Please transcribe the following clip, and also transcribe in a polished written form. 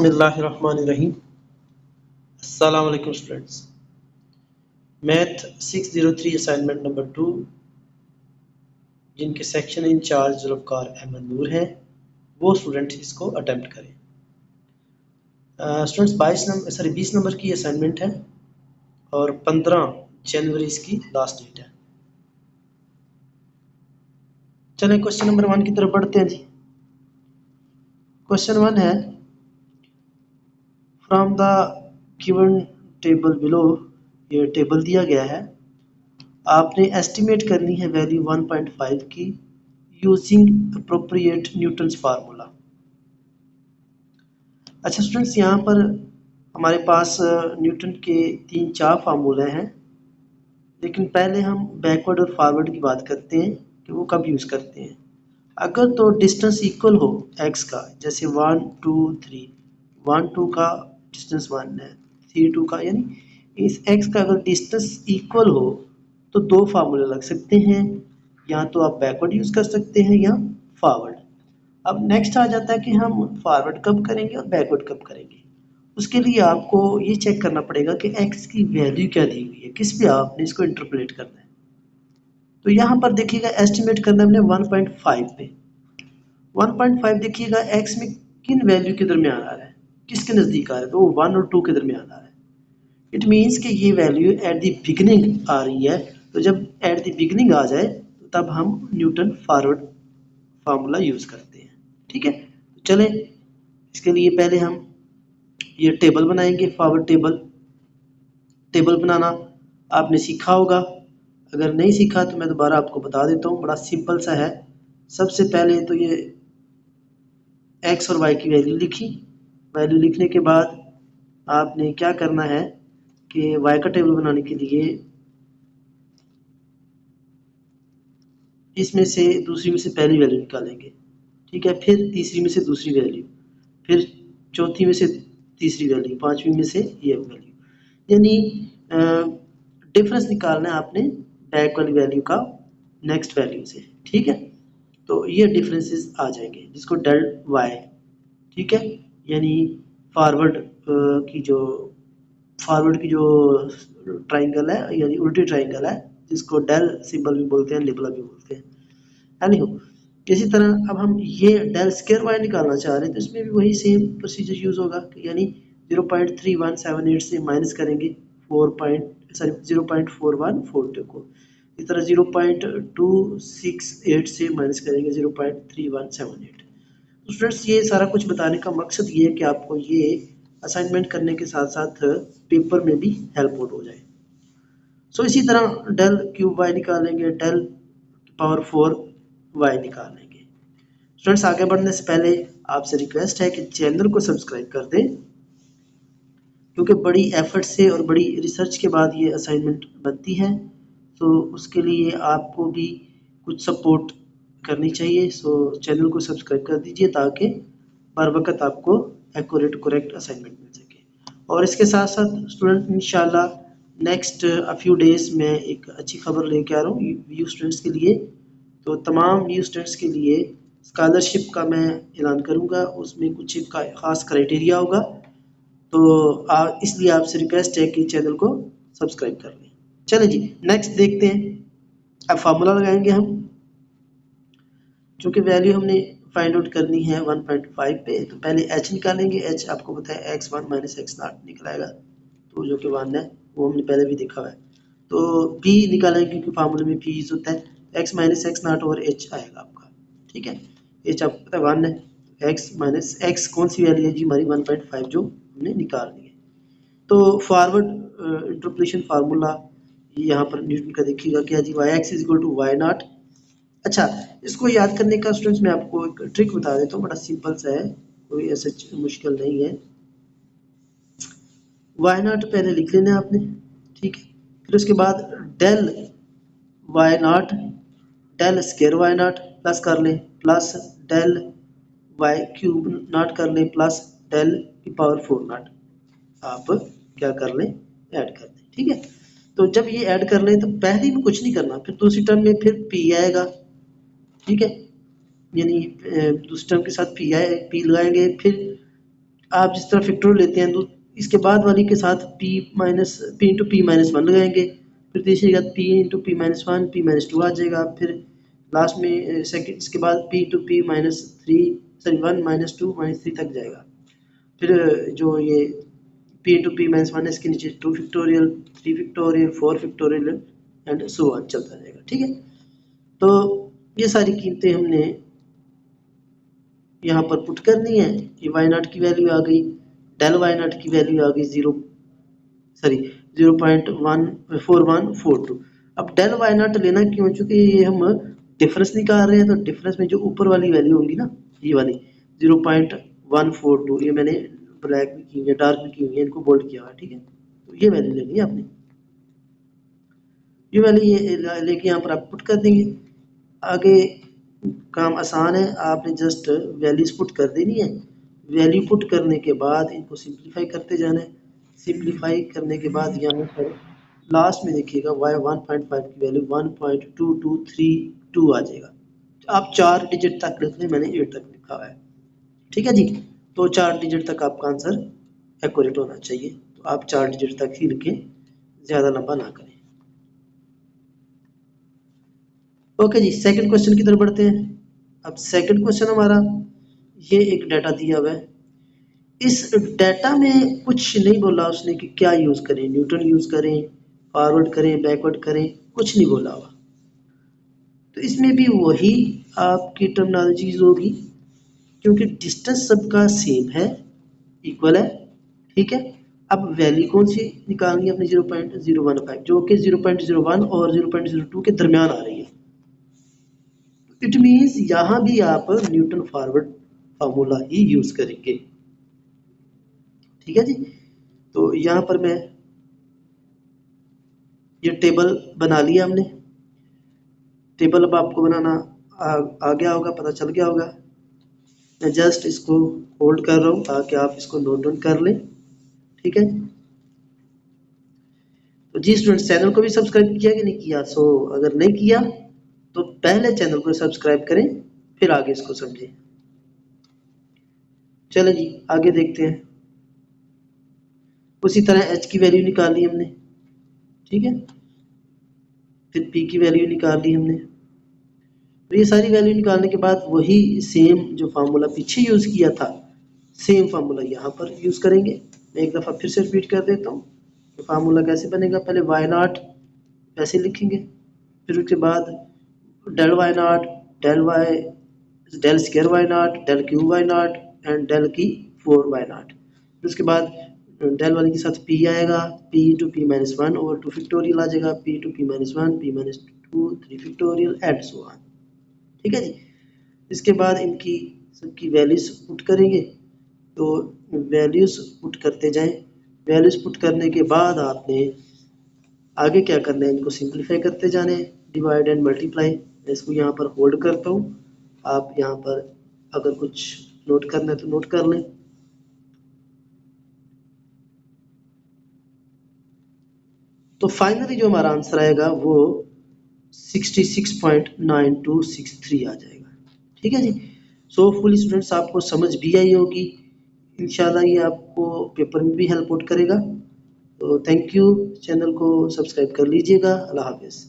बिस्मिल्लाहिर्रहमानिर्रहीम। अस्सलाम वालेकुम स्टूडेंट्स। मैथ 603 असाइनमेंट नंबर 2 जिनके सेक्शन इंचार्ज जुल्फ़कार अहमद नूर हैं वो स्टूडेंट इसको अटेम्प्ट करें। स्टूडेंट्स 20 नंबर की असाइनमेंट है और 15 जनवरी इसकी लास्ट डेट है। चलें क्वेश्चन नंबर 1 की तरफ बढ़ते हैं जी। क्वेश्चन 1 है from the given table below, ये टेबल दिया गया है, आपने एस्टिमेट करनी है वैल्यू 1.5 की यूजिंग अप्रोप्रिएट न्यूटन्स फार्मूला। अच्छा स्टूडेंट्स, यहाँ पर हमारे पास न्यूटन के 3-4 फार्मूले हैं, लेकिन पहले हम बैकवर्ड और फॉरवर्ड की बात करते हैं कि वो कब यूज़ करते हैं। अगर तो डिस्टेंस इक्वल हो एक्स का, जैसे 1 2 3, 1 2 का डिस्टेंस 1 है, 3 2 का, यानी इस एक्स का अगर डिस्टेंस इक्वल हो तो दो फार्मूले लग सकते हैं, या तो आप बैकवर्ड यूज़ कर सकते हैं या फॉरवर्ड। अब नेक्स्ट आ जाता है कि हम फॉरवर्ड कब करेंगे और बैकवर्ड कब करेंगे। उसके लिए आपको ये चेक करना पड़ेगा कि एक्स की वैल्यू क्या दी हुई है, किस पे आपने इसको इंटरपोलेट करना है। तो यहाँ पर देखिएगा एस्टिमेट करना है हमने 1.5 पे। 1.5 देखिएगा एक्स में किन वैल्यू के दरमियान आ रहा है, किसके नज़दीक आ रहा है, तो वो 1 और 2 के दरमियान आ रहा है। इट मीन्स कि ये वैल्यू एट द बिगिनिंग आ रही है, तो जब एट द बिगिनिंग आ जाए तो तब हम न्यूटन फॉरवर्ड फार्मूला यूज़ करते हैं। ठीक है, तो चलें इसके लिए पहले हम ये टेबल बनाएंगे। फॉरवर्ड टेबल बनाना आपने सीखा होगा, अगर नहीं सीखा तो मैं दोबारा आपको बता देता हूँ, बड़ा सिंपल सा है। सबसे पहले तो ये एक्स और वाई की वैल्यू लिखी। वैल्यू लिखने के बाद आपने क्या करना है कि वाई का टेबल बनाने के लिए इसमें से दूसरी में से पहली वैल्यू निकालेंगे, ठीक है, फिर तीसरी में से दूसरी वैल्यू, फिर चौथी में से तीसरी वैल्यू, पांचवी में से ये वैल्यू, यानी डिफरेंस निकालना है आपने बैक वाली वैल्यू का नेक्स्ट वैल्यू से। ठीक है, तो ये डिफरेंसेस आ जाएंगे जिसको डेल वाई, ठीक है, यानी फॉरवर्ड की जो ट्राइंगल है, यानी उल्टी ट्राइंगल है, जिसको डेल सिंबल भी बोलते हैं, लिबला भी बोलते हैं। एनीहो, इसी तरह अब हम ये डेल स्क्वायर वाई निकालना चाह रहे हैं, तो इसमें भी वही सेम प्रोसीजर यूज होगा, यानी 0.3178 से माइनस करेंगे 0.4142 को। इस तरह 0.268 से माइनस करेंगे 0.3178। तो स्टूडेंट्स, ये सारा कुछ बताने का मकसद ये है कि आपको ये असाइनमेंट करने के साथ साथ पेपर में भी हेल्प आउट हो जाए। सो इसी तरह डेल क्यूब वाई निकालेंगे, डेल पावर 4 वाई निकालेंगे। स्टूडेंट्स, आगे बढ़ने से पहले आपसे रिक्वेस्ट है कि चैनल को सब्सक्राइब कर दें, क्योंकि बड़ी एफर्ट से और बड़ी रिसर्च के बाद ये असाइनमेंट बनती है, तो उसके लिए आपको भी कुछ सपोर्ट करनी चाहिए। सो चैनल को सब्सक्राइब कर दीजिए ताकि बर वक्त आपको एक्यूरेट करेक्ट असाइनमेंट मिल सके। और इसके साथ साथ स्टूडेंट, इंशाल्लाह नेक्स्ट फ्यू डेज में एक अच्छी खबर लेके आ रहा हूँ न्यू स्टूडेंट्स के लिए। तो तमाम न्यू स्टूडेंट्स के लिए स्कॉलरशिप का मैं ऐलान करूँगा, उसमें कुछ का ख़ास क्राइटेरिया होगा, तो इसलिए आपसे रिक्वेस्ट है कि चैनल को सब्सक्राइब कर लें। चलें जी, नेक्स्ट देखते हैं। अब फार्मूला लगाएंगे हम, चूँकि वैल्यू हमने फाइंड आउट करनी है 1.5 पे, तो पहले h निकालेंगे। h आपको पता है x1 माइनस x0 निकलाएगा, तो जो कि 1 है, वो हमने पहले भी देखा हुआ है। तो p निकालेंगे क्योंकि फार्मूले में p यूज होता है, x माइनस x0 और h आएगा आपका। ठीक है, h आपको पता है 1 है, x माइनस x कौन सी वैल्यू है जी हमारी 1.5 जो हमने निकालनी है। तो फॉरवर्ड इंटरपोलेशन फार्मूला यहाँ पर न्यूटन का देखिएगा क्या जी, y x is equal to y naught. अच्छा, इसको याद करने का स्टूडेंट्स मैं आपको एक ट्रिक बता देता हूँ, बड़ा सिंपल सा है, कोई ऐसा मुश्किल नहीं है। वाई नॉट पहले लिख लेना है आपने, ठीक है, फिर उसके बाद del y naught, del square y naught plus कर लें, plus del y cube naught कर लें, प्लस डेल की पावर 4 नॉट आप क्या कर लें, ऐड कर लें। ठीक है, तो जब ये ऐड कर लें तो पहली में कुछ नहीं करना, फिर दूसरी टर्म में फिर पी आएगा। ठीक है, यानी दूसरे टर्म के साथ पी लगाएंगे, फिर आप जिस तरह फैक्टोरियल लेते हैं तो इसके बाद वाली के साथ p into p minus one लगाएंगे, फिर तीसरी के बाद p into p minus one p minus two आ जाएगा, फिर लास्ट में सेकंड इसके बाद p into p minus three sorry one minus two minus three तक जाएगा। फिर जो ये p into p minus one है इसके नीचे two factorial, three factorial, four factorial and so on चलता जाएगा। ठीक है, तो ये सारी कीमतें हमने यहाँ पर पुट करनी है। ये वाई नॉट की वैल्यू आ गई, डेल वाई नॉट की वैल्यू आ गई 0.4142। अब डेल वाई नॉट लेना क्यों, चूंकि ये हम डिफरेंस निकाल रहे हैं तो डिफरेंस में जो ऊपर वाली वैल्यू होगी ना, ये वाली 0.142, ये मैंने ब्लैक भी की है डार्क भी की हुई है, इनको बोल्ड किया हुआ है। ठीक है, तो ये वैल्यू लेनी है आपने, ये वैल्यू ये लेके यहाँ पर आप पुट कर देंगे। आगे काम आसान है, आपने जस्ट वैल्यूज पुट कर देनी है। वैल्यू पुट करने के बाद इनको सिंप्लीफाई करते जाना है। सिंप्लीफाई करने के बाद यहाँ पर लास्ट में देखिएगा y 1.5 की वैल्यू 1.2232 आ जाएगा। आप 4 डिजिट तक लिख लें, मैंने 8 तक लिखा हुआ है। ठीक है जी, तो 4 डिजिट तक आपका आंसर एक्यूरेट होना चाहिए, तो आप 4 डिजिट तक ही लिखें, ज़्यादा लंबा ना करें। ओके जी, सेकंड क्वेश्चन की तरफ बढ़ते हैं। अब सेकंड क्वेश्चन हमारा ये एक डाटा दिया हुआ है, इस डाटा में कुछ नहीं बोला उसने कि क्या यूज करें, न्यूटन यूज करें, फॉरवर्ड करें, बैकवर्ड करें, कुछ नहीं बोला हुआ। तो इसमें भी वही आपकी टर्मिनोलॉजीज होगी, क्योंकि डिस्टेंस सबका सेम है, इक्वल है। ठीक है, अब वैल्यू कौन सी निकालनी है अपनी 0.015, जो कि 0.01 और 0.02 के दरमियान आ रही है। इट मीन्स यहाँ भी आप न्यूटन फॉरवर्ड फार्मूला ही यूज करेंगे। ठीक है जी, तो यहाँ पर मैं ये टेबल बना लिया हमने। टेबल अब आपको बनाना आ गया होगा, पता चल गया होगा। मैं जस्ट इसको होल्ड कर रहा हूँ ताकि आप इसको नोट डाउन कर लें। ठीक है, तो जी स्टूडेंट्स, चैनल को भी सब्सक्राइब किया कि नहीं किया? सो अगर नहीं किया तो पहले चैनल को सब्सक्राइब करें, फिर आगे इसको समझें। चलो जी, आगे देखते हैं। उसी तरह h की वैल्यू निकाली हमने। ठीक है, फिर p की वैल्यू निकाल ली हमने। तो ये सारी वैल्यू निकालने के बाद वही सेम जो फार्मूला पीछे यूज किया था, सेम फार्मूला यहाँ पर यूज करेंगे। मैं एक दफा फिर से रिपीट कर देता हूँ कि फार्मूला कैसे बनेगा। पहले y नॉट ऐसे लिखेंगे, फिर उसके बाद del y naught, del y, del square y naught, del cube y naught and del की 4y नॉट। उसके बाद डेल वाले के साथ p आएगा, p into p minus one over two factorial आ जाएगा, p into p minus one, p minus two, three factorial and so on. ठीक है जी, इसके बाद इनकी सबकी वैल्यूज पुट करेंगे। तो वैल्यूज पुट करते जाएं। वैल्यूज पुट करने के बाद आपने आगे क्या करना है, इनको सिंप्लीफाई करते जाने, डिवाइड एंड मल्टीप्लाई। मैं इसको यहाँ पर होल्ड करता हूँ, आप यहाँ पर अगर कुछ नोट करना है तो नोट कर लें। तो फाइनली जो हमारा आंसर आएगा वो 66.9263 आ जाएगा। ठीक है जी, सो होपफुली स्टूडेंट्स आपको समझ भी आई होगी। इंशाल्लाह ये आपको पेपर में भी हेल्प आउट करेगा। तो थैंक यू, चैनल को सब्सक्राइब कर लीजिएगा। अल्लाह हाफिज़।